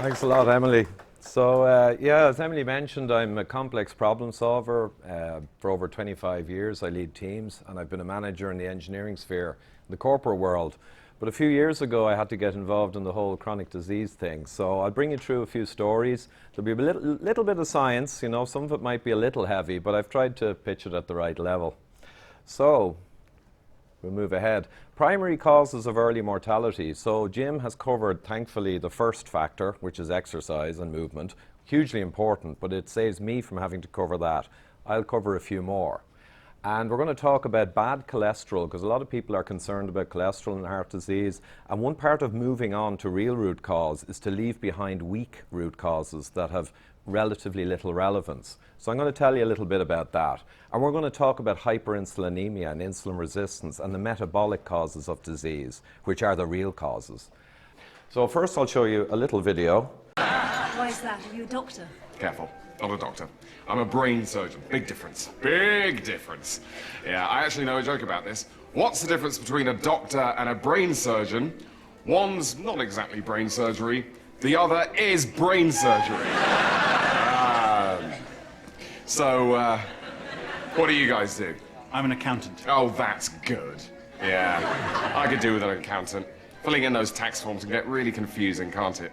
Thanks a lot, Emily. So, yeah, as Emily mentioned, I'm a complex problem solver. For over 25 years, I lead teams, and I've been a manager in the engineering sphere, the corporate world. But a few years ago, I had to get involved in the whole chronic disease thing. So I'll bring you through a few stories. There'll be a little bit of science, you know, some of it might be a little heavy, but I've tried to pitch it at the right level. So, we'll move ahead. Primary causes of early mortality. So Jim has covered, thankfully, the first factor, which is exercise and movement. Hugely important, but it saves me from having to cover that. I'll cover a few more. And we're going to talk about bad cholesterol, because a lot of people are concerned about cholesterol and heart disease. And one part of moving on to real root cause is to leave behind weak root causes that have relatively little relevance. So I'm going to tell you a little bit about that. And we're going to talk about hyperinsulinemia and insulin resistance and the metabolic causes of disease, which are the real causes. So first I'll show you a little video. Why is that? Are you a doctor? Careful, not a doctor. I'm a brain surgeon. Big difference. Big difference. Yeah, I actually know a joke about this. What's the difference between a doctor and a brain surgeon? One's not exactly brain surgery. The other is brain surgery. What do you guys do? I'm an accountant. Oh, that's good. Yeah, I could do with an accountant. Filling in those tax forms can get really confusing, can't it?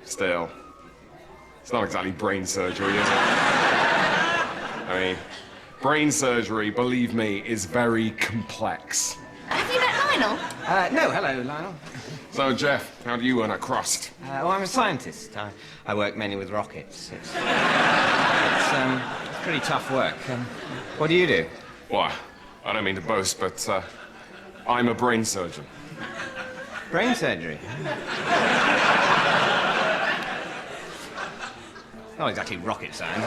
Still, it's not exactly brain surgery, is it? I mean, brain surgery, believe me, is very complex. Have you met Lionel? No, hello, Lionel. So, Jeff, how do you earn a crust? Well, I'm a scientist. I work mainly with rockets. It's pretty tough work. What do you do? Why, I don't mean to boast, but I'm a brain surgeon. Brain surgery? Not exactly rocket science,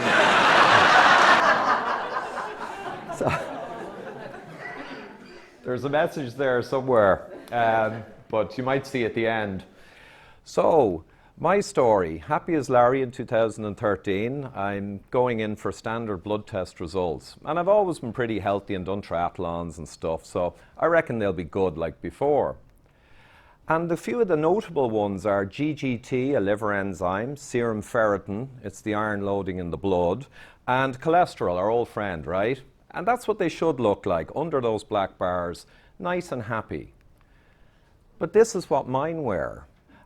is it? So, there's a message there somewhere, but you might see at the end. So, my story, happy as Larry in 2013, I'm going in for standard blood test results. And I've always been pretty healthy and done triathlons and stuff, so I reckon they'll be good like before. And a few of the notable ones are GGT, a liver enzyme, serum ferritin, it's the iron loading in the blood, and cholesterol, our old friend, right? And that's what they should look like, under those black bars, nice and happy. But this is what mine were.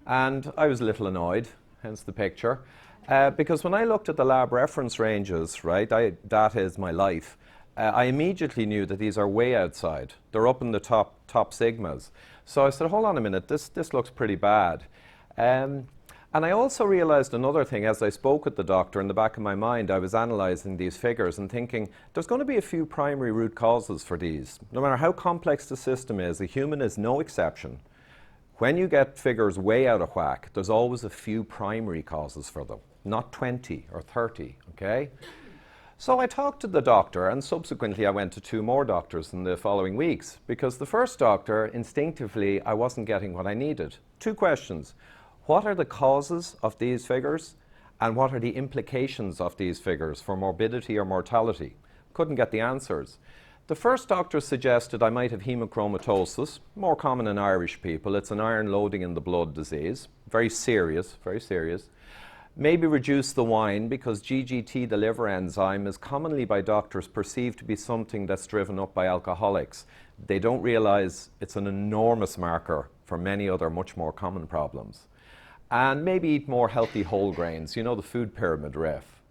And I was a little annoyed, hence the picture, because when I looked at the lab reference ranges, right, that is my life, I immediately knew that these are way outside. They're up in the top sigmas. So I said, hold on a minute, this looks pretty bad. And I also realized another thing. As I spoke with the doctor, in the back of my mind, I was analyzing these figures and thinking, there's going to be a few primary root causes for these. No matter how complex the system is, a human is no exception. When you get figures way out of whack, there's always a few primary causes for them, not 20 or 30, okay? So I talked to the doctor, and subsequently I went to 2 more doctors in the following weeks, because the first doctor, instinctively, I wasn't getting what I needed. 2 questions. What are the causes of these figures, and what are the implications of these figures for morbidity or mortality? Couldn't get the answers. The first doctor suggested I might have hemochromatosis, more common in Irish people. It's an iron loading in the blood disease, very serious, very serious. Maybe reduce the wine, because GGT, the liver enzyme, is commonly by doctors perceived to be something that's driven up by alcoholics. They don't realize it's an enormous marker for many other much more common problems. And maybe eat more healthy whole grains, you know, the food pyramid riff.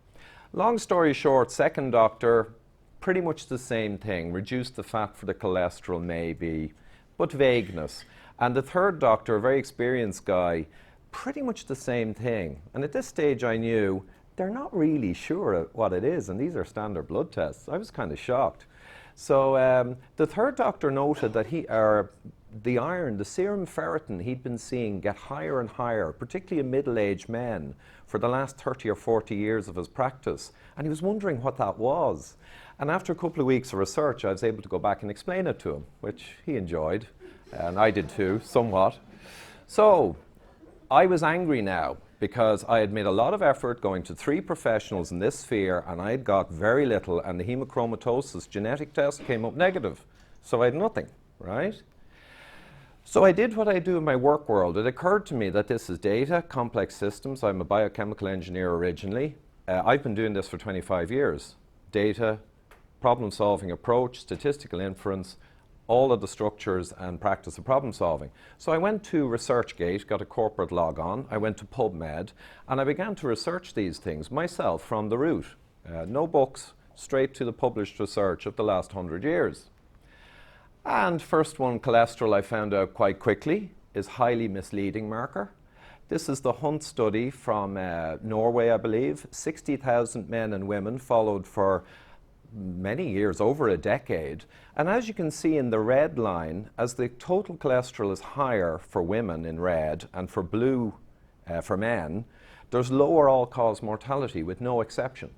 Long story short, second doctor, pretty much the same thing. Reduce the fat for the cholesterol maybe, but vagueness. And the third doctor, a very experienced guy, pretty much the same thing. And at this stage I knew they're not really sure what it is, and these are standard blood tests. I was kind of shocked. So the third doctor noted that the iron, the serum ferritin he'd been seeing get higher and higher, particularly in middle-aged men, for the last 30 or 40 years of his practice. And he was wondering what that was. And after a couple of weeks of research, I was able to go back and explain it to him, which he enjoyed, and I did too, somewhat. So I was angry now, because I had made a lot of effort going to 3 professionals in this sphere, and I had got very little, and the hemochromatosis genetic test came up negative. So I had nothing, right? So I did what I do in my work world. It occurred to me that this is data, complex systems. I'm a biochemical engineer originally. I've been doing this for 25 years. Data, problem-solving approach, statistical inference, all of the structures and practice of problem solving. So I went to ResearchGate, got a corporate log on, I went to PubMed, and I began to research these things myself from the root. No books, straight to the published research of the last 100 years. And first one, cholesterol, I found out quite quickly, is highly misleading marker. This is the Hunt study from Norway, I believe. 60,000 men and women followed for many years, over a decade. And as you can see in the red line, as the total cholesterol is higher for women in red and for blue for men, there's lower all-cause mortality with no exception.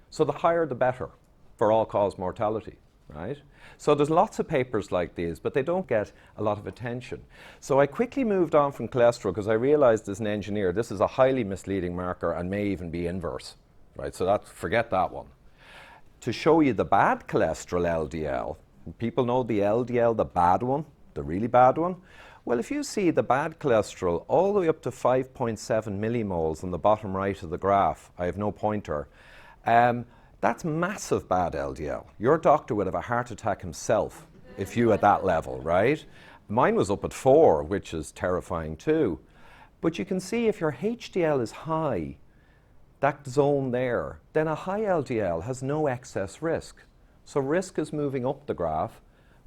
So the higher the better for all-cause mortality, right? So there's lots of papers like these, but they don't get a lot of attention. So I quickly moved on from cholesterol because I realized as an engineer, this is a highly misleading marker and may even be inverse, right? So forget that one. To show you the bad cholesterol LDL, people know the LDL, the bad one, the really bad one. Well, if you see the bad cholesterol all the way up to 5.7 millimoles on the bottom right of the graph, I have no pointer, that's massive bad LDL. Your doctor would have a heart attack himself if you at that level, right? Mine was up at 4, which is terrifying too. But you can see if your HDL is high, that zone there, then a high LDL has no excess risk. So risk is moving up the graph,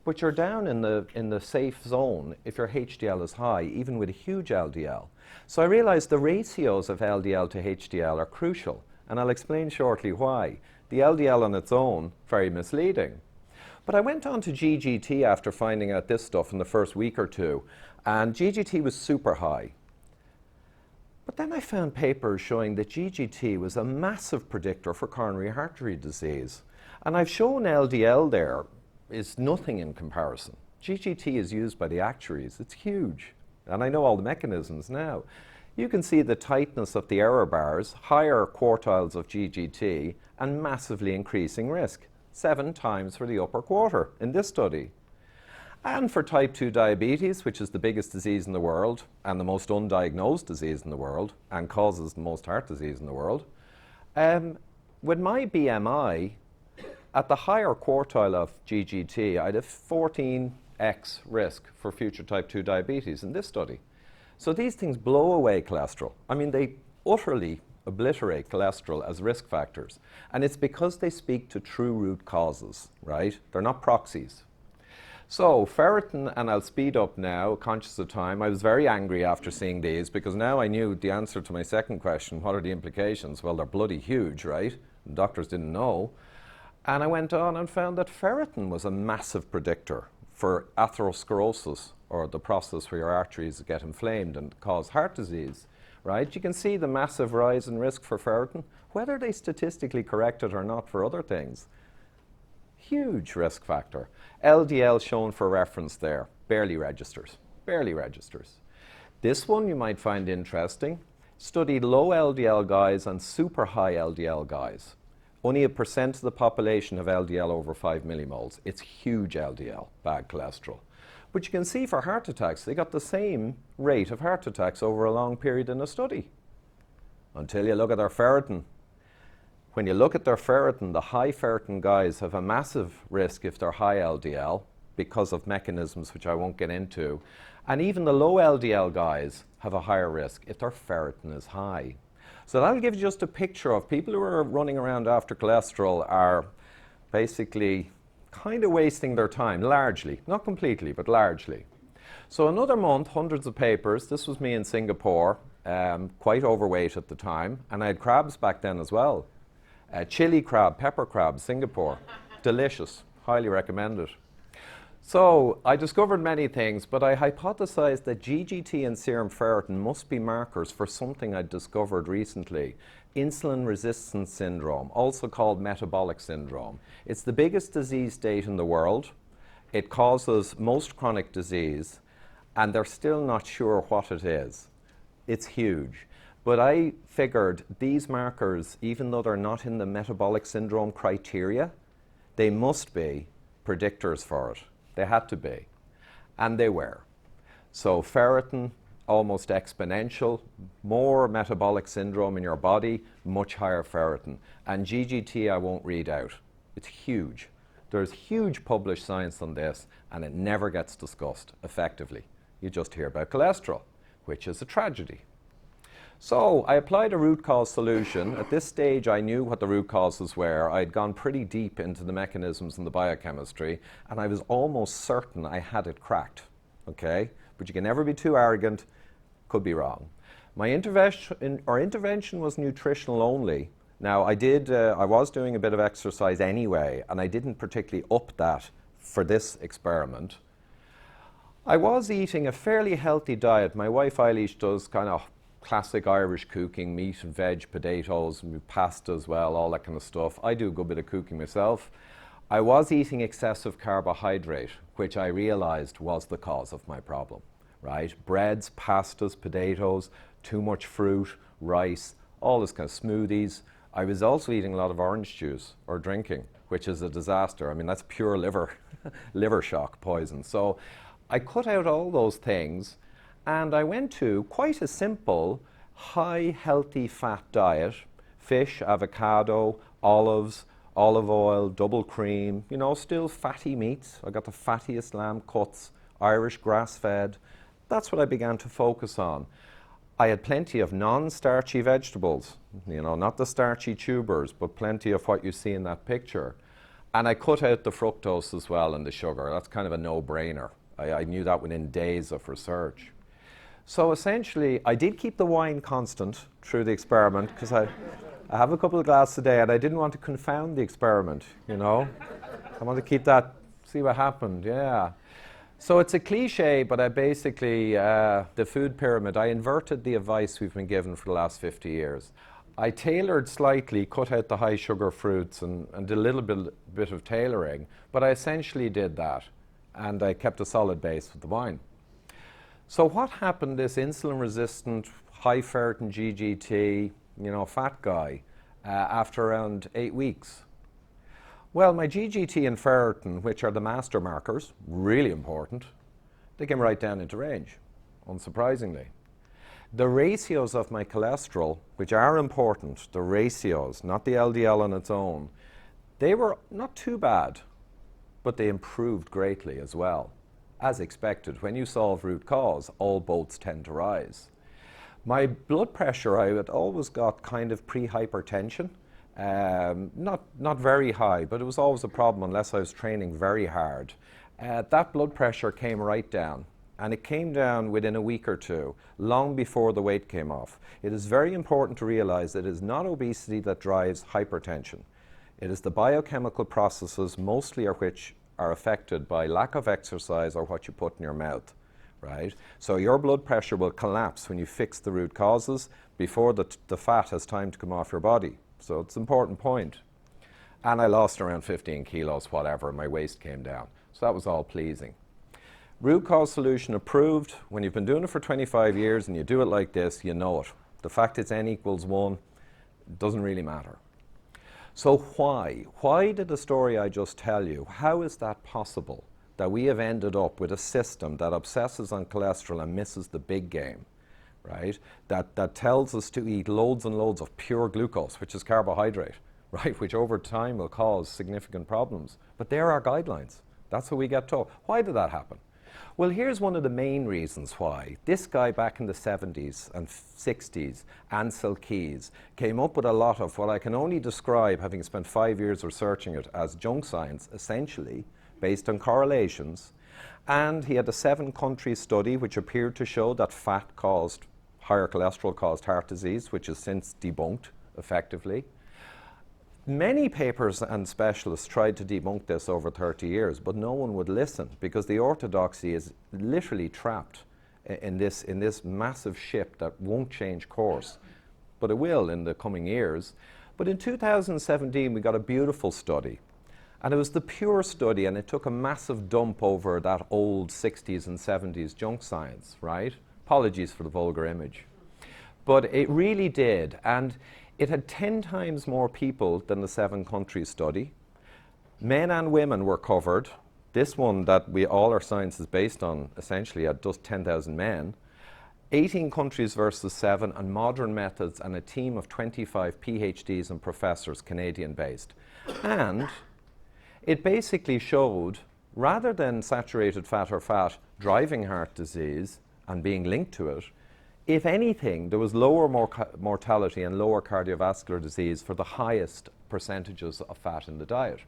but you're down in the safe zone if your HDL is high, even with a huge LDL. So I realized the ratios of LDL to HDL are crucial, and I'll explain shortly why. The LDL on its own, very misleading. But I went on to GGT after finding out this stuff in the first week or two, and GGT was super high. But then I found papers showing that GGT was a massive predictor for coronary artery disease. And I've shown LDL there is nothing in comparison. GGT is used by the actuaries. It's huge. And I know all the mechanisms now. You can see the tightness of the error bars, higher quartiles of GGT, and massively increasing risk. 7 times for the upper quarter in this study. And for type 2 diabetes, which is the biggest disease in the world and the most undiagnosed disease in the world and causes the most heart disease in the world, with my BMI, at the higher quartile of GGT, I'd have 14x risk for future type 2 diabetes in this study. So these things blow away cholesterol. I mean, they utterly obliterate cholesterol as risk factors. And it's because they speak to true root causes, right? They're not proxies. So ferritin, and I'll speed up now, conscious of time. I was very angry after seeing these because now I knew the answer to my second question, what are the implications? Well, they're bloody huge, right? And doctors didn't know. And I went on and found that ferritin was a massive predictor for atherosclerosis, or the process where your arteries get inflamed and cause heart disease, right? You can see the massive rise in risk for ferritin, whether they statistically correct it or not for other things. Huge risk factor. LDL shown for reference there, barely registers, barely registers. This one you might find interesting. Studied low LDL guys and super high LDL guys. Only 1% of the population have LDL over 5 millimoles. It's huge LDL, bad cholesterol. But you can see for heart attacks, they got the same rate of heart attacks over a long period in a study. Until you look at their ferritin. When you look at their ferritin, the high ferritin guys have a massive risk if they're high LDL because of mechanisms which I won't get into. And even the low LDL guys have a higher risk if their ferritin is high. So that'll give you just a picture of people who are running around after cholesterol are basically kind of wasting their time, largely. Not completely, but largely. So another month, hundreds of papers. This was me in Singapore, quite overweight at the time. And I had crabs back then as well. Chili crab, pepper crab, Singapore. Delicious. Highly recommend it. So I discovered many things, but I hypothesized that GGT and serum ferritin must be markers for something I discovered recently. Insulin Resistance Syndrome, also called metabolic syndrome. It's the biggest disease state in the world. It causes most chronic disease, and they're still not sure what it is. It's huge. But I figured these markers, even though they're not in the metabolic syndrome criteria, they must be predictors for it. They had to be. And they were. So ferritin, almost exponential, more metabolic syndrome in your body, much higher ferritin. And GGT I won't read out. It's huge. There's huge published science on this, and it never gets discussed effectively. You just hear about cholesterol, which is a tragedy. So I applied a root cause solution. At this stage, I knew what the root causes were. I'd gone pretty deep into the mechanisms and the biochemistry, and I was almost certain I had it cracked, okay? But you can never be too arrogant, could be wrong. My intervention was nutritional only. Now, I was doing a bit of exercise anyway, and I didn't particularly up that for this experiment. I was eating a fairly healthy diet. My wife Eilish does kind of classic Irish cooking, meat, veg, potatoes, pasta as well, all that kind of stuff. I do a good bit of cooking myself. I was eating excessive carbohydrate, which I realized was the cause of my problem, right? Breads, pastas, potatoes, too much fruit, rice, all this kind of smoothies. I was also eating a lot of orange juice or drinking, which is a disaster. I mean, that's pure liver shock poison. So I cut out all those things, and I went to quite a simple, high healthy fat diet: fish, avocado, olives, olive oil, double cream, you know, still fatty meats. I got the fattiest lamb cuts, Irish grass-fed. That's what I began to focus on. I had plenty of non-starchy vegetables, you know, not the starchy tubers, but plenty of what you see in that picture. And I cut out the fructose as well and the sugar. That's kind of a no-brainer. I knew that within days of research. So essentially, I did keep the wine constant through the experiment, because I have a couple of glasses a day, and I didn't want to confound the experiment, you know. I want to keep that, see what happened, yeah. So it's a cliche, but I basically, the food pyramid, I inverted the advice we've been given for the last 50 years. I tailored slightly, cut out the high sugar fruits and did a little bit of tailoring, but I essentially did that, and I kept a solid base with the wine. So what happened, this insulin resistant, high ferritin GGT, you know, fat guy, after around 8 weeks? Well, my GGT and ferritin, which are the master markers, really important, they came right down into range, unsurprisingly. The ratios of my cholesterol, which are important, the ratios, not the LDL on its own, they were not too bad, but they improved greatly as well. As expected, when you solve root cause, all boats tend to rise. My blood pressure, I had always got kind of pre-hypertension. Not very high, but it was always a problem unless I was training very hard. That blood pressure came right down, and it came down within a week or two, long before the weight came off. It is very important to realize that it is not obesity that drives hypertension. It is the biochemical processes, mostly of which are affected by lack of exercise or what you put in your mouth, right? So your blood pressure will collapse when you fix the root causes before the fat has time to come off your body. So it's an important point. And I lost around 15 kilos, whatever, and my waist came down. So that was all pleasing. Root cause solution approved. When you've been doing it for 25 years and you do it like this, you know it. The fact it's n equals 1 doesn't really matter. So why? Why did the story I just tell you, how is that possible that we have ended up with a system that obsesses on cholesterol and misses the big game, right? That tells us to eat loads and loads of pure glucose, which is carbohydrate, right? Which over time will cause significant problems. But there are guidelines. That's what we get told. Why did that happen? Well, here's one of the main reasons why. This guy back in the 70s and 60s, Ansel Keys, came up with a lot of what I can only describe, having spent 5 years researching it, as junk science, essentially, based on correlations. And he had a 7-country study which appeared to show that fat caused, higher cholesterol caused heart disease, which is since debunked effectively. Many papers and specialists tried to debunk this over 30 years, but no one would listen because the orthodoxy is literally trapped in this massive ship that won't change course, but it will in the coming years. But in 2017, we got a beautiful study, and it was the pure study, and it took a massive dump over that old 60s and 70s junk science, right? Apologies for the vulgar image. But it really did, and it had 10 times more people than the 7-country study. Men and women were covered. this one that all our science is based on, essentially at just 10,000 men, 18 countries versus 7, and modern methods, and a team of 25 PhDs and professors, Canadian-based. And it basically showed, rather than saturated fat or fat driving heart disease and being linked to it, if anything, there was lower mortality and lower cardiovascular disease for the highest percentages of fat in the diet.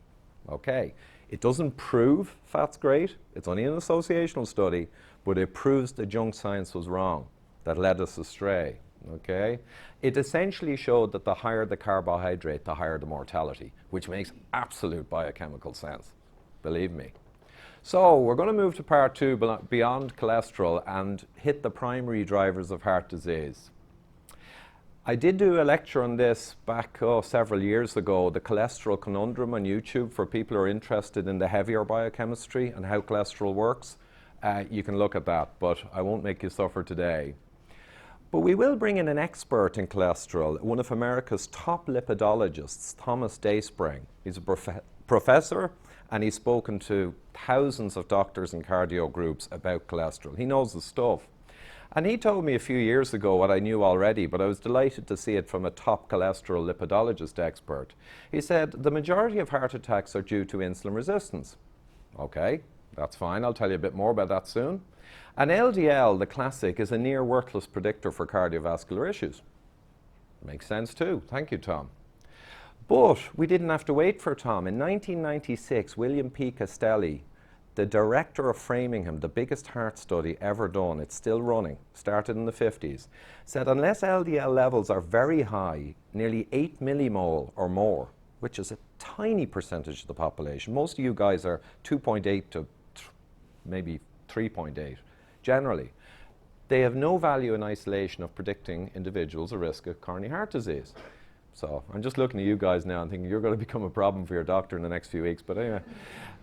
Okay, it doesn't prove fat's great, it's only an associational study, but it proves the junk science was wrong, that led us astray. Okay, it essentially showed that the higher the carbohydrate, the higher the mortality, which makes absolute biochemical sense, believe me. So we're going to move to part 2, beyond cholesterol, and hit the primary drivers of heart disease. I did do a lecture on this back several years ago, the cholesterol conundrum on YouTube, for people who are interested in the heavier biochemistry and how cholesterol works. You can look at that, but I won't make you suffer today. But we will bring in an expert in cholesterol, one of America's top lipidologists, Thomas Dayspring. He's a professor, and he's spoken to thousands of doctors and cardio groups about cholesterol. He knows the stuff. And he told me a few years ago what I knew already, but I was delighted to see it from a top cholesterol lipidologist expert. He said, the majority of heart attacks are due to insulin resistance. Okay, that's fine. I'll tell you a bit more about that soon. And LDL, the classic, is a near worthless predictor for cardiovascular issues. Makes sense too. Thank you, Tom. But we didn't have to wait for Tom. In 1996, William P. Castelli, the director of Framingham, the biggest heart study ever done, it's still running, started in the 50s, said unless LDL levels are very high, nearly 8 millimole or more, which is a tiny percentage of the population. Most of you guys are 2.8 to maybe 3.8, generally. They have no value in isolation of predicting individuals a risk of coronary heart disease. So I'm just looking at you guys now and thinking you're going to become a problem for your doctor in the next few weeks. But anyway,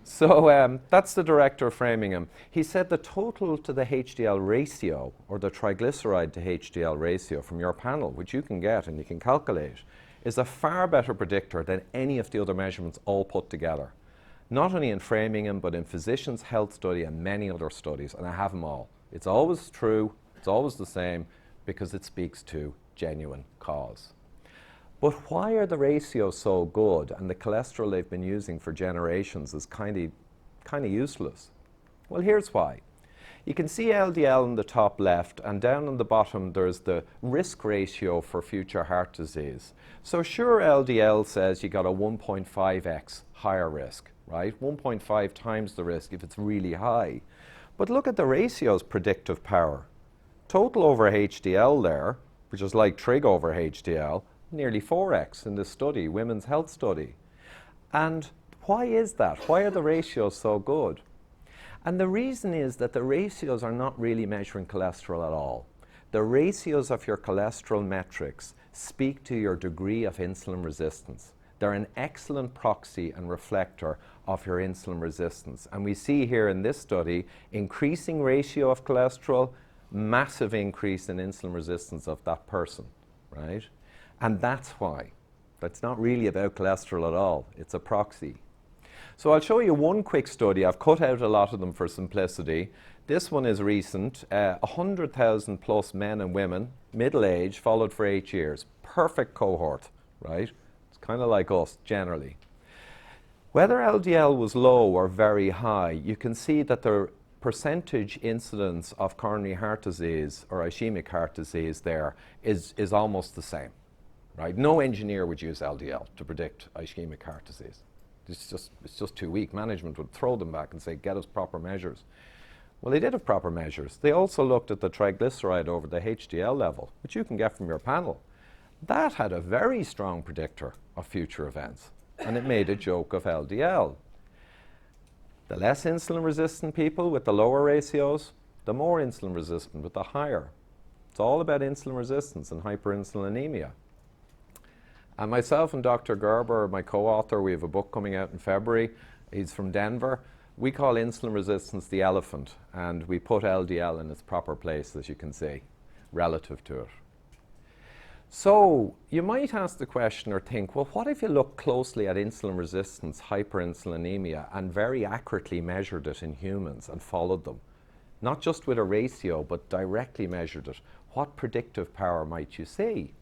so that's the director of Framingham. He said the total to the HDL ratio, or the triglyceride to HDL ratio from your panel, which you can get and you can calculate, is a far better predictor than any of the other measurements all put together. Not only in Framingham, but in Physicians' Health Study and many other studies, and I have them all. It's always true, it's always the same, because it speaks to genuine cause. But why are the ratios so good and the cholesterol they've been using for generations is kind of useless? Well, here's why. You can see LDL in the top left, and down on the bottom there's the risk ratio for future heart disease. So sure, LDL says you got a 1.5x higher risk, right? 1.5 times the risk if it's really high. But look at the ratio's predictive power. Total over HDL there, which is like trig over HDL, nearly 4x in this study, women's health study. And why is that? Why are the ratios so good? And the reason is that the ratios are not really measuring cholesterol at all. The ratios of your cholesterol metrics speak to your degree of insulin resistance. They're an excellent proxy and reflector of your insulin resistance. And we see here in this study, increasing ratio of cholesterol, massive increase in insulin resistance of that person, right? And that's why. That's not really about cholesterol at all. It's a proxy. So I'll show you one quick study. I've cut out a lot of them for simplicity. This one is recent. 100,000 plus men and women, middle age, followed for 8 years. Perfect cohort, right? It's kind of like us, generally. Whether LDL was low or very high, you can see that the percentage incidence of coronary heart disease or ischemic heart disease there is almost the same. Right? No engineer would use LDL to predict ischemic heart disease. It's just too weak. Management would throw them back and say, get us proper measures. Well, they did have proper measures. They also looked at the triglyceride over the HDL level, which you can get from your panel. That had a very strong predictor of future events, and it made a joke of LDL. The less insulin resistant people with the lower ratios, the more insulin resistant with the higher. It's all about insulin resistance and hyperinsulinemia. And myself and Dr. Gerber, my co-author, we have a book coming out in February. He's from Denver. We call insulin resistance the elephant, and we put LDL in its proper place, as you can see, relative to it. So you might ask the question or think, well, what if you look closely at insulin resistance, hyperinsulinemia, and very accurately measured it in humans and followed them? Not just with a ratio, but directly measured it. What predictive power might you see?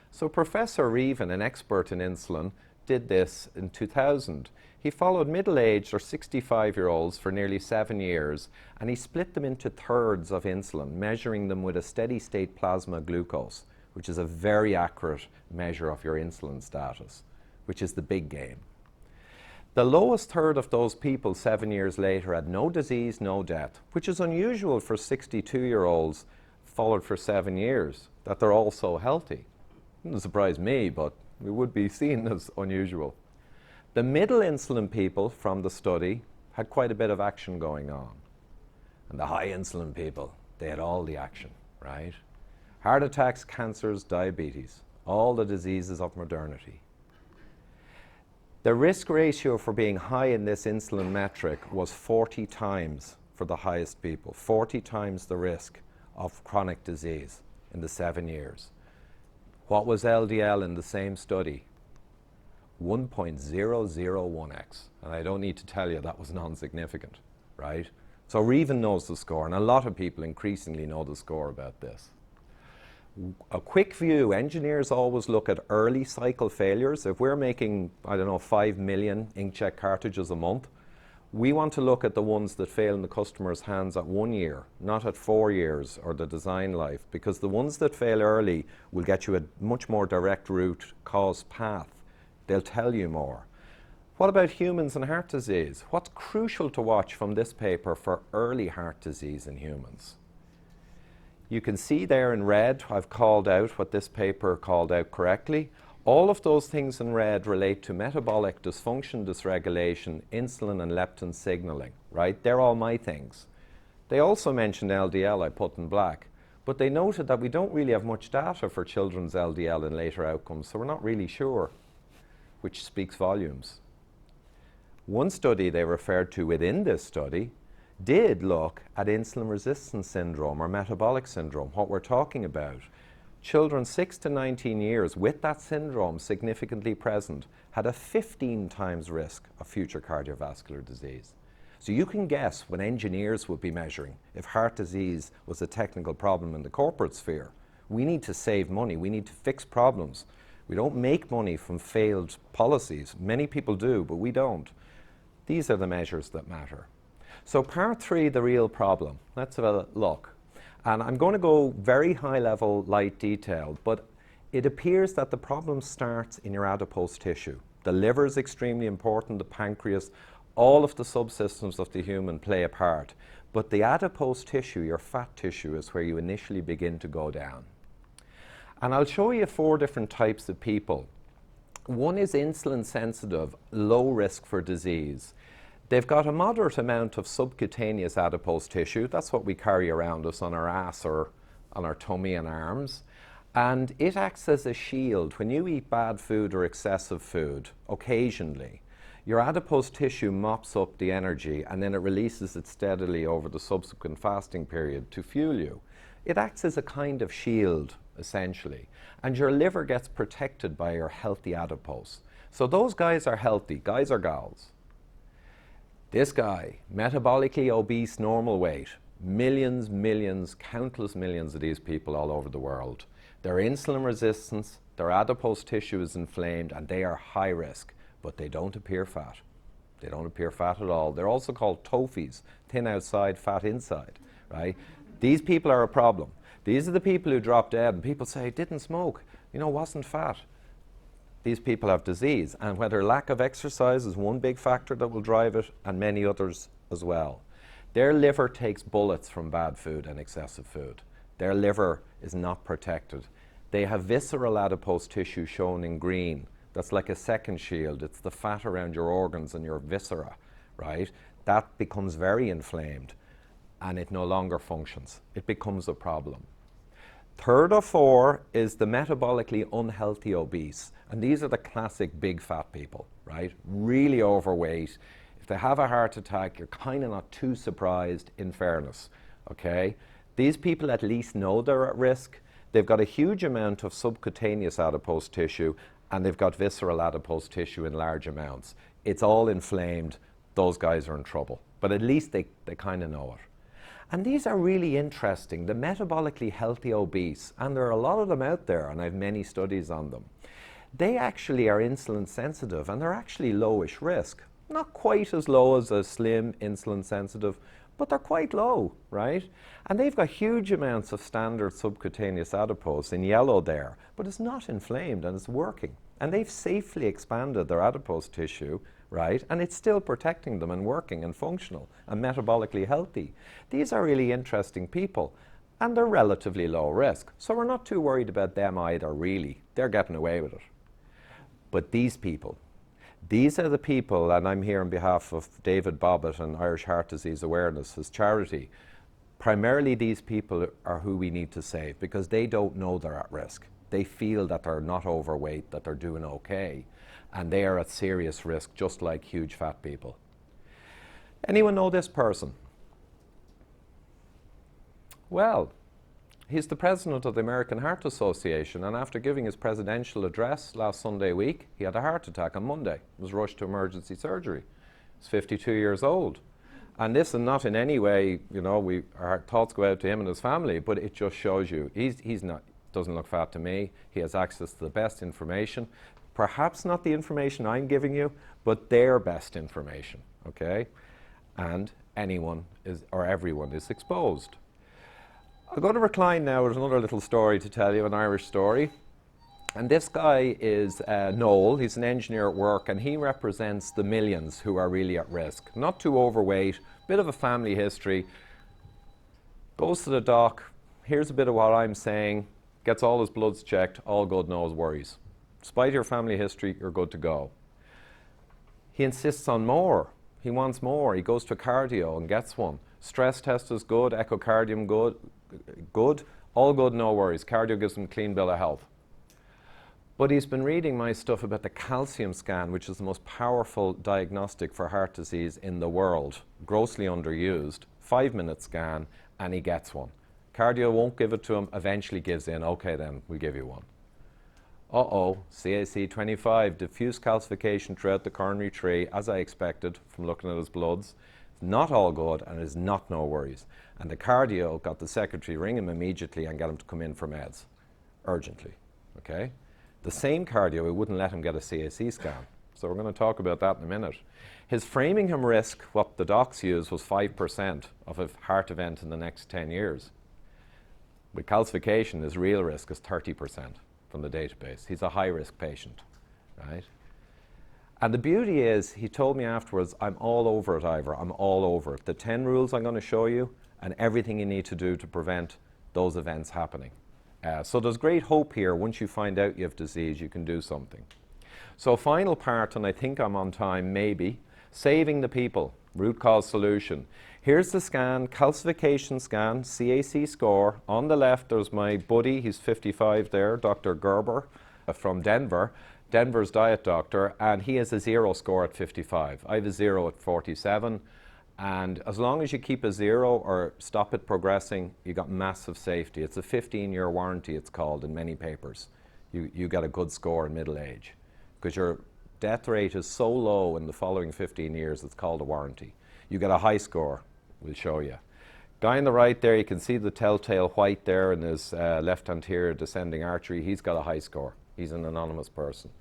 So Professor Reven, an expert in insulin, did this in 2000. He followed middle-aged or 65-year-olds for nearly 7 years, and he split them into thirds of insulin, measuring them with a steady-state plasma glucose, which is a very accurate measure of your insulin status, which is the big game. The lowest third of those people 7 years later had no disease, no death, which is unusual for 62-year-olds followed for 7 years, that they're all so healthy. It doesn't surprise me, but it would be seen as unusual. The middle insulin people from the study had quite a bit of action going on. And the high insulin people, they had all the action, right? Heart attacks, cancers, diabetes, all the diseases of modernity. The risk ratio for being high in this insulin metric was 40 times for the highest people, 40 times the risk of chronic disease in the 7 years. What was LDL in the same study? 1.001x. And I don't need to tell you that was non-significant, right? So Reven knows the score, and a lot of people increasingly know the score about this. A quick view, engineers always look at early cycle failures. If we're making, 5 million inkjet cartridges a month, we want to look at the ones that fail in the customer's hands at 1 year, not at 4 years or the design life, because the ones that fail early will get you a much more direct route cause path. They'll tell you more. What about humans and heart disease? What's crucial to watch from this paper for early heart disease in humans? You can see there in red, I've called out what this paper called out correctly. All of those things in red relate to metabolic dysfunction, dysregulation, insulin and leptin signaling, right? They're all my things. They also mentioned LDL, I put in black, but they noted that we don't really have much data for children's LDL in later outcomes, so we're not really sure, which speaks volumes. One study they referred to within this study did look at insulin resistance syndrome or metabolic syndrome, what we're talking about. Children 6 to 19 years with that syndrome significantly present had a 15 times risk of future cardiovascular disease. So you can guess what engineers would be measuring if heart disease was a technical problem in the corporate sphere. We need to save money, we need to fix problems. We don't make money from failed policies. Many people do, but we don't. These are the measures that matter. So part 3, the real problem. Let's have a look. And I'm going to go very high level, light detailed, but it appears that the problem starts in your adipose tissue. The liver is extremely important, the pancreas, all of the subsystems of the human play a part. But the adipose tissue, your fat tissue, is where you initially begin to go down. And I'll show you 4 different types of people. One is insulin sensitive, low risk for disease. They've got a moderate amount of subcutaneous adipose tissue. That's what we carry around us on our ass or on our tummy and arms. And it acts as a shield. When you eat bad food or excessive food, occasionally, your adipose tissue mops up the energy and then it releases it steadily over the subsequent fasting period to fuel you. It acts as a kind of shield, essentially. And your liver gets protected by your healthy adipose. So those guys are healthy, guys or gals. This guy, metabolically obese, normal weight, millions, countless millions of these people all over the world. They're insulin resistant, their adipose tissue is inflamed, and they are high risk, but they don't appear fat. They don't appear fat at all. They're also called TOFIs, thin outside, fat inside, right? These people are a problem. These are the people who drop dead, and people say, didn't smoke, wasn't fat. These people have disease, and whether lack of exercise is one big factor that will drive it, and many others as well. Their liver takes bullets from bad food and excessive food. Their liver is not protected. They have visceral adipose tissue shown in green. That's like a second shield. It's the fat around your organs and your viscera, right? That becomes very inflamed, and it no longer functions. It becomes a problem. Third of 4 is the metabolically unhealthy obese. And these are the classic big fat people, right? Really overweight. If they have a heart attack, you're kind of not too surprised, in fairness, okay? These people at least know they're at risk. they've got a huge amount of subcutaneous adipose tissue, and they've got visceral adipose tissue in large amounts. It's all inflamed. Those guys are in trouble. But at least they kind of know it. And these are really interesting. The metabolically healthy obese, and there are a lot of them out there, and I have many studies on them. They actually are insulin sensitive, and they're actually lowish risk. Not quite as low as a slim insulin sensitive, but they're quite low, right? And they've got huge amounts of standard subcutaneous adipose in yellow there, but it's not inflamed and it's working. And they've safely expanded their adipose tissue, right? And it's still protecting them and working and functional and metabolically healthy. These are really interesting people, and they're relatively low risk. So we're not too worried about them either, really. They're getting away with it. But these people, these are the people, and I'm here on behalf of David Bobbitt and Irish Heart Disease Awareness, his charity. Primarily these people are who we need to save, because they don't know they're at risk. They feel that they're not overweight, that they're doing okay, and they are at serious risk, just like huge fat people. Anyone know this person? Well, he's the president of the American Heart Association, and after giving his presidential address last Sunday week, he had a heart attack on Monday. He was rushed to emergency surgery. He's 52 years old. And this is not in any way, you know, our thoughts go out to him and his family, but it just shows you, he's not, doesn't look fat to me. He has access to the best information. Perhaps not the information I'm giving you, but their best information, okay? And anyone is, or everyone is exposed. I'm going to recline now with another little story to tell you, an Irish story. And this guy is Noel. He's an engineer at work, and he represents the millions who are really at risk. Not too overweight, bit of a family history. Goes to the doc, here's a bit of what I'm saying, gets all his bloods checked, all good, no worries. Despite your family history, you're good to go. He insists on more. He wants more. He goes to cardio and gets one. Stress test is good, echocardiogram good, all good, no worries. Cardio gives him a clean bill of health. But he's been reading my stuff about the calcium scan, which is the most powerful diagnostic for heart disease in the world, grossly underused. 5-minute scan, and he gets one. Cardio won't give it to him, eventually gives in. Okay then, we'll give you one. Uh-oh, CAC 25, diffuse calcification throughout the coronary tree, as I expected from looking at his bloods. Not all good, and is not no worries. And the cardio got the secretary ring him immediately and get him to come in for meds, urgently, okay? The same cardio, we wouldn't let him get a CAC scan. So we're going to talk about that in a minute. His Framingham risk, what the docs used, was 5% of a heart event in the next 10 years. With calcification, his real risk is 30% from the database. He's a high-risk patient, right? And the beauty is, he told me afterwards, I'm all over it, Ivor, I'm all over it. The 10 rules I'm going to show you, and everything you need to do to prevent those events happening. So there's great hope here. Once you find out you have disease, you can do something. So final part, and I think I'm on time, maybe, saving the people, root cause solution. Here's the scan, calcification scan, CAC score. On the left, there's my buddy, he's 55 there, Dr. Gerber from Denver. Denver's diet doctor, and he has a 0 score at 55. I have a 0 at 47. And as long as you keep a 0 or stop it progressing, you got massive safety. It's a 15-year warranty, it's called in many papers. You get a good score in middle age. Because your death rate is so low in the following 15 years, it's called a warranty. You get a high score, we'll show you. Guy on the right there, you can see the telltale white there in his left anterior descending artery. He's got a high score. He's an anonymous person.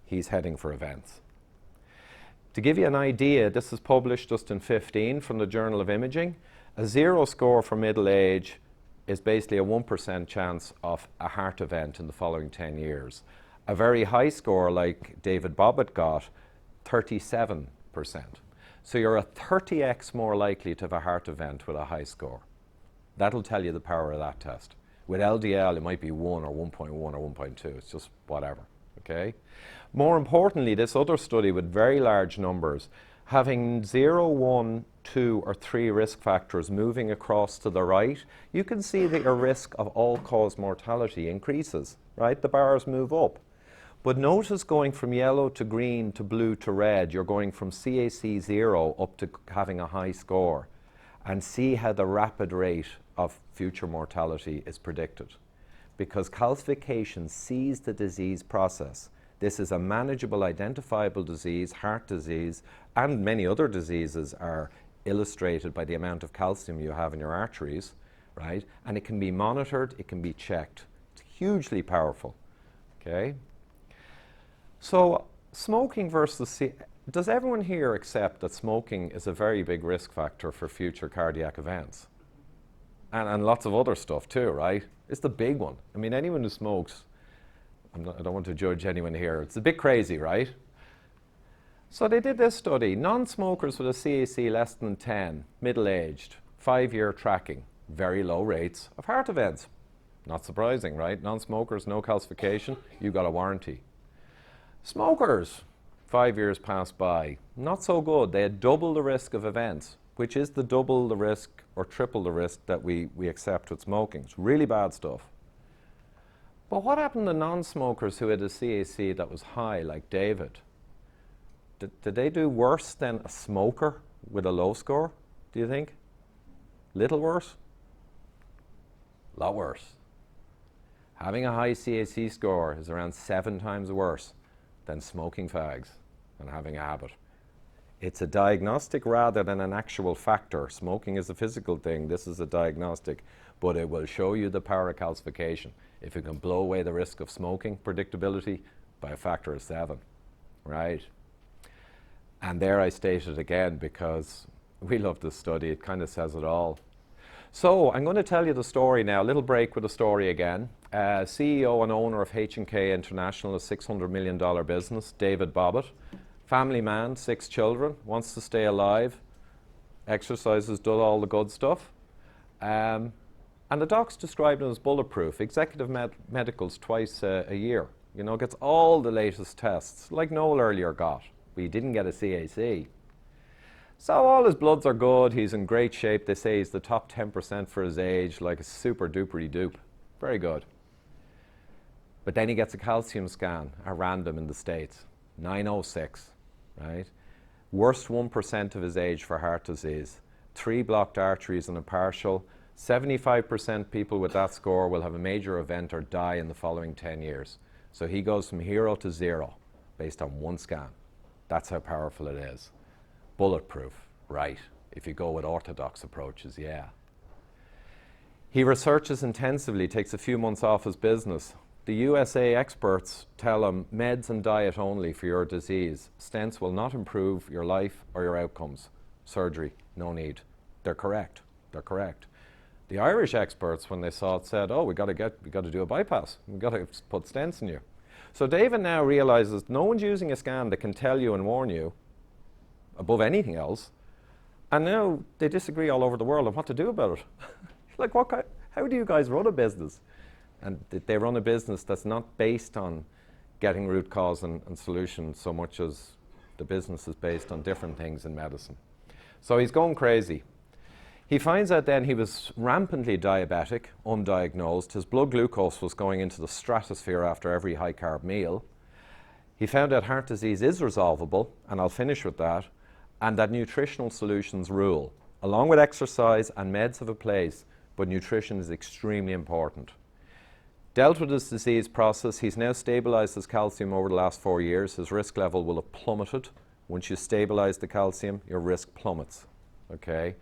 He's heading for events. To give you an idea, this is published just in 15 from the Journal of Imaging. A 0 score for middle age is basically a 1% chance of a heart event in the following 10 years. A very high score like David Bobbitt got, 37%. So you're a 30x more likely to have a heart event with a high score. That'll tell you the power of that test. With LDL, it might be 1 or 1.1 or 1.2. It's just whatever, okay? More importantly, this other study with very large numbers, having 0, 1, 2, or 3 risk factors moving across to the right, you can see that your risk of all-cause mortality increases, right? The bars move up. But notice going from yellow to green to blue to red, you're going from CAC 0 up to having a high score, and see how the rapid rate of future mortality is predicted. because calcification sees the disease process. This is a manageable, identifiable disease, heart disease, and many other diseases are illustrated by the amount of calcium you have in your arteries, right? And it can be monitored, it can be checked. It's hugely powerful, okay? So smoking versus, does everyone here accept that smoking is a very big risk factor for future cardiac events? And lots of other stuff too, right? It's the big one. I mean, anyone who smokes, I don't want to judge anyone here, it's a bit crazy, right? So they did this study, non-smokers with a CAC less than 10, middle-aged, 5-year tracking, very low rates of heart events. Not surprising, right? Non-smokers, no calcification, you got a warranty. Smokers, 5 years passed by, not so good. They had double the risk of events, which is the double the risk or triple the risk that we accept with smoking. It's really bad stuff. But what happened to non-smokers who had a CAC that was high, like David? Did they do worse than a smoker with a low score, do you think? Little worse? A lot worse. Having a high CAC score is around 7 times worse than smoking fags and having a habit. It's a diagnostic rather than an actual factor. Smoking is a physical thing, this is a diagnostic, but it will show you the power of calcification. If it can blow away the risk of smoking predictability by a factor of 7, right? And there I state it again because we love this study, it kind of says it all. So I'm going to tell you the story now, a little break with the story again. CEO and owner of H&K International, a $600 million business, David Bobbitt. Family man, 6 children, wants to stay alive, exercises, does all the good stuff. And the doc's described him as bulletproof, executive medicals twice a year. You know, gets all the latest tests, like Noel earlier got. But he didn't get a CAC. So all his bloods are good, he's in great shape. They say he's the top 10% for his age, like a super dupery dupe. Very good. But then he gets a calcium scan at random in the States, 906, right? Worst 1% of his age for heart disease. 3 blocked arteries and a partial. 75% people with that score will have a major event or die in the following 10 years. So he goes from 0 to 0 based on 1 scan. That's how powerful it is. Bulletproof, right? If you go with orthodox approaches, yeah. He researches intensively, takes a few months off his business. The USA experts tell him meds and diet only for your disease. Stents will not improve your life or your outcomes. Surgery, no need. They're correct. They're correct. The Irish experts, when they saw it, said, oh, we got to do a bypass. We've got to put stents in you. So David now realizes no one's using a scan that can tell you and warn you above anything else. And now they disagree all over the world on what to do about it. Like, how do you guys run a business? And they run a business that's not based on getting root cause and solutions so much as the business is based on different things in medicine. So he's going crazy. He finds out then he was rampantly diabetic, undiagnosed. His blood glucose was going into the stratosphere after every high-carb meal. He found out heart disease is resolvable, and I'll finish with that, and that nutritional solutions rule. Along with exercise and meds have a place, but nutrition is extremely important. Dealt with his disease process. He's now stabilized his calcium over the last 4 years. His risk level will have plummeted. Once you stabilize the calcium, your risk plummets, okay?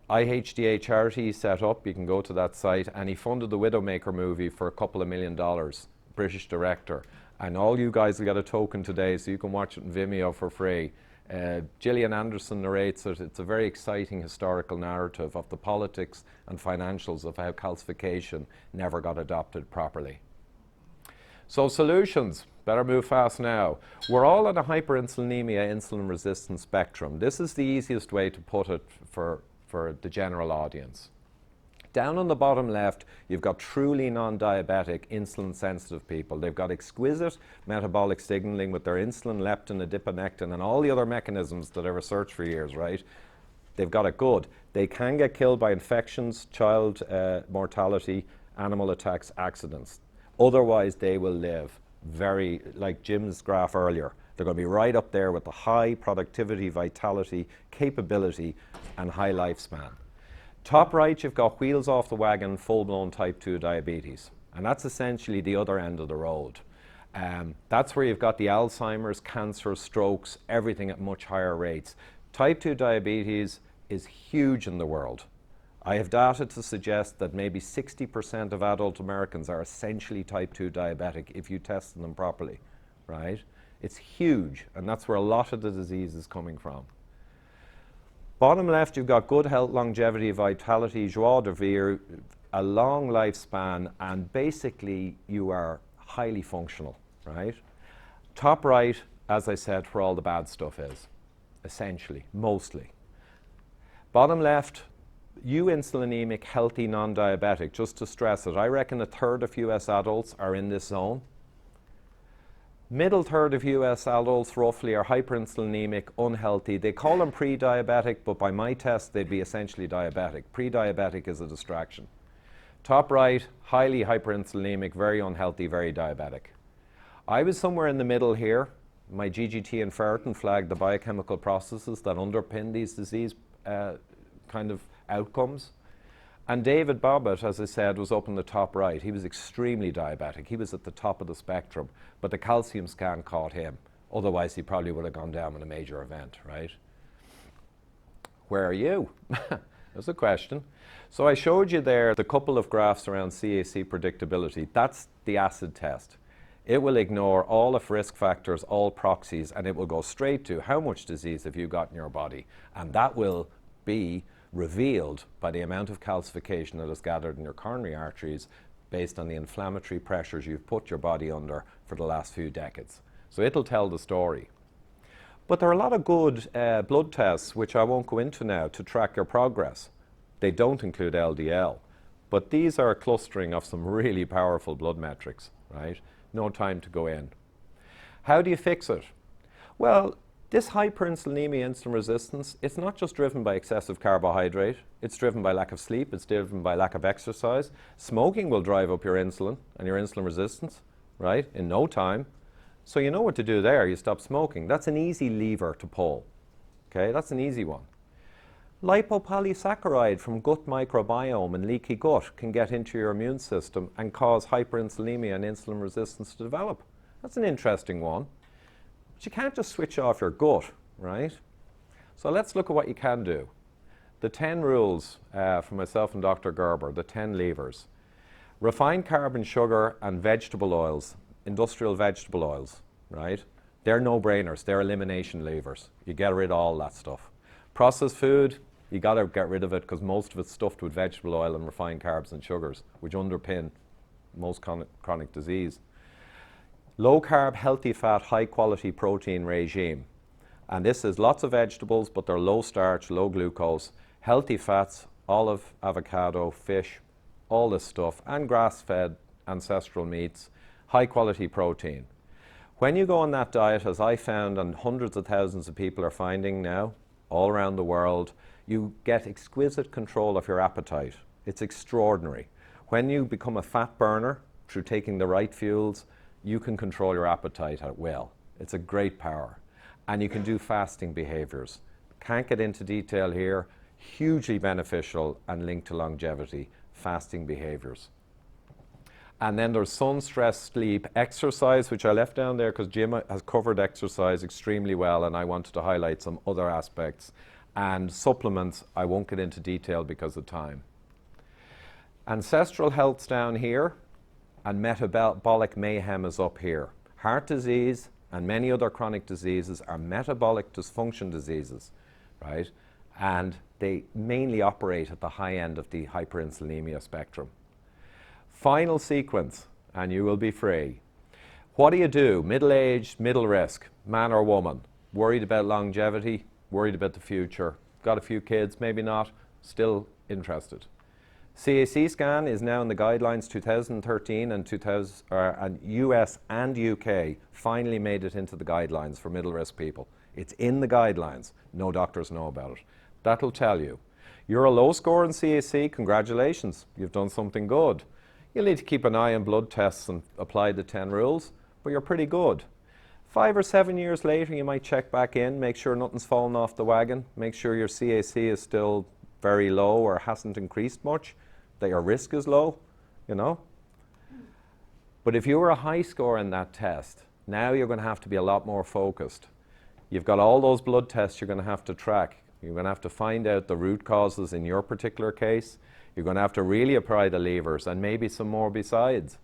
IHDA charity he set up, you can go to that site, and he funded the Widowmaker movie for $2 million, British director. And all you guys will get a token today so you can watch it on Vimeo for free. Gillian Anderson narrates it. It's a very exciting historical narrative of the politics and financials of how calcification never got adopted properly. So solutions, better move fast now. We're all on a hyperinsulinemia insulin resistance spectrum. This is the easiest way to put it for the general audience. Down on the bottom left, you've got truly non-diabetic, insulin-sensitive people. They've got exquisite metabolic signaling with their insulin, leptin, adiponectin, and all the other mechanisms that I researched for years, right? They've got it good. They can get killed by infections, child mortality, animal attacks, accidents. Otherwise, they will live very, like Jim's graph earlier, they're going to be right up there with the high productivity, vitality, capability, and high lifespan. Top right, you've got wheels off the wagon, full-blown type 2 diabetes. And that's essentially the other end of the road. That's where you've got the Alzheimer's, cancer, strokes, everything at much higher rates. Type 2 diabetes is huge in the world. I have data to suggest that maybe 60% of adult Americans are essentially type 2 diabetic if you test them properly, right? It's huge, and that's where a lot of the disease is coming from. Bottom left, you've got good health, longevity, vitality, joie de vivre, a long lifespan, and basically you are highly functional, right? Top right, as I said, where all the bad stuff is, essentially, mostly. Bottom left, you insulinemic, healthy, non-diabetic, just to stress it, I reckon a third of US adults are in this zone. Middle third of US adults roughly are hyperinsulinemic, unhealthy. They call them pre-diabetic, but by my test they'd be essentially diabetic. Pre-diabetic is a distraction. Top right, highly hyperinsulinemic, very unhealthy, very diabetic. I was somewhere in the middle here. My GGT and Ferritin flagged the biochemical processes that underpin these disease kind of outcomes. And David Bobbitt, as I said, was up in the top right. He was extremely diabetic. He was at the top of the spectrum, but the calcium scan caught him. Otherwise, he probably would have gone down in a major event, right? Where are you? There's a question. So I showed you there the couple of graphs around CAC predictability. That's the acid test. It will ignore all of risk factors, all proxies, and it will go straight to how much disease have you got in your body. And that will be revealed by the amount of calcification that is gathered in your coronary arteries based on the inflammatory pressures you've put your body under for the last few decades. So it'll tell the story. But there are a lot of good blood tests, which I won't go into now, to track your progress. They don't include LDL, but these are a clustering of some really powerful blood metrics, right? No time to go in. How do you fix it? Well, this hyperinsulinemia, insulin resistance, it's not just driven by excessive carbohydrate. It's driven by lack of sleep. It's driven by lack of exercise. Smoking will drive up your insulin and your insulin resistance, right, in no time. So you know what to do there. You stop smoking. That's an easy lever to pull. Okay, that's an easy one. Lipopolysaccharide from gut microbiome and leaky gut can get into your immune system and cause hyperinsulinemia and insulin resistance to develop. That's an interesting one. But you can't just switch off your gut, right? So let's look at what you can do. The 10 rules from myself and Dr. Gerber, the 10 levers. Refined carbon sugar and vegetable oils, industrial vegetable oils, right? They're no-brainers, they're elimination levers. You get rid of all that stuff. Processed food, you got to get rid of it because most of it's stuffed with vegetable oil and refined carbs and sugars, which underpin most chronic disease. Low carb, healthy fat, high quality protein regime. And this is lots of vegetables, but they're low starch, low glucose, healthy fats, olive, avocado, fish, all this stuff, and grass-fed ancestral meats, high quality protein. When you go on that diet, as I found and hundreds of thousands of people are finding now, all around the world, you get exquisite control of your appetite. It's extraordinary. When you become a fat burner through taking the right fuels, you can control your appetite at will. It's a great power. And you can do fasting behaviors. Can't get into detail here. Hugely beneficial and linked to longevity, fasting behaviors. And then there's sun, stress, sleep, exercise, which I left down there because Jim has covered exercise extremely well, and I wanted to highlight some other aspects. And supplements, I won't get into detail because of time. Ancestral health's down here, and metabolic mayhem is up here. Heart disease and many other chronic diseases are metabolic dysfunction diseases, right? And they mainly operate at the high end of the hyperinsulinemia spectrum. Final sequence, and you will be free. What do you do? Middle-aged, middle risk, man or woman, worried about longevity, worried about the future, got a few kids, maybe not, still interested. CAC scan is now in the guidelines 2013 and US and UK finally made it into the guidelines for middle risk people. It's in the guidelines. No doctors know about it. That'll tell you. You're a low score in CAC, congratulations, you've done something good. You'll need to keep an eye on blood tests and apply the 10 rules, but you're pretty good. 5 or 7 years later, you might check back in, make sure nothing's fallen off the wagon, make sure your CAC is still very low or hasn't increased much, that your risk is low, you know. But if you were a high score in that test, now you're going to have to be a lot more focused. You've got all those blood tests you're going to have to track. You're going to have to find out the root causes in your particular case. You're going to have to really apply the levers and maybe some more besides.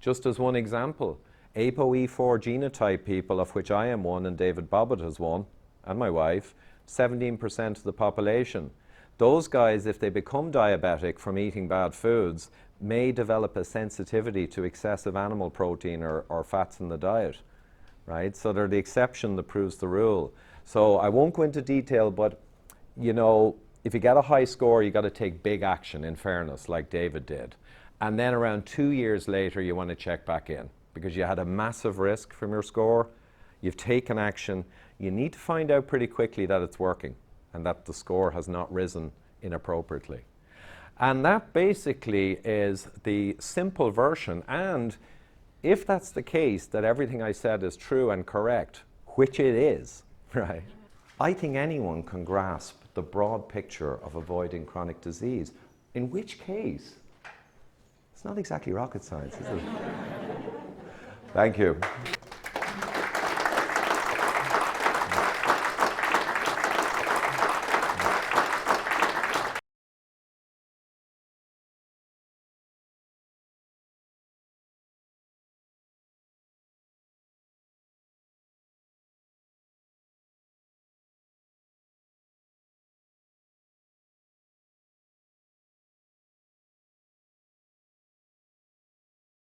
Just as one example, ApoE4 genotype people, of which I am one and David Bobbitt is one, and my wife, 17% of the population. Those guys, if they become diabetic from eating bad foods, may develop a sensitivity to excessive animal protein or fats in the diet, right? So they're the exception that proves the rule. So I won't go into detail, but you know, if you get a high score, you got to take big action, in fairness, like David did. And then around 2 years later, you want to check back in because you had a massive risk from your score. You've taken action. You need to find out pretty quickly that it's working and that the score has not risen inappropriately. And that basically is the simple version. And if that's the case, that everything I said is true and correct, which it is, right? I think anyone can grasp the broad picture of avoiding chronic disease, in which case, it's not exactly rocket science, is it? Thank you.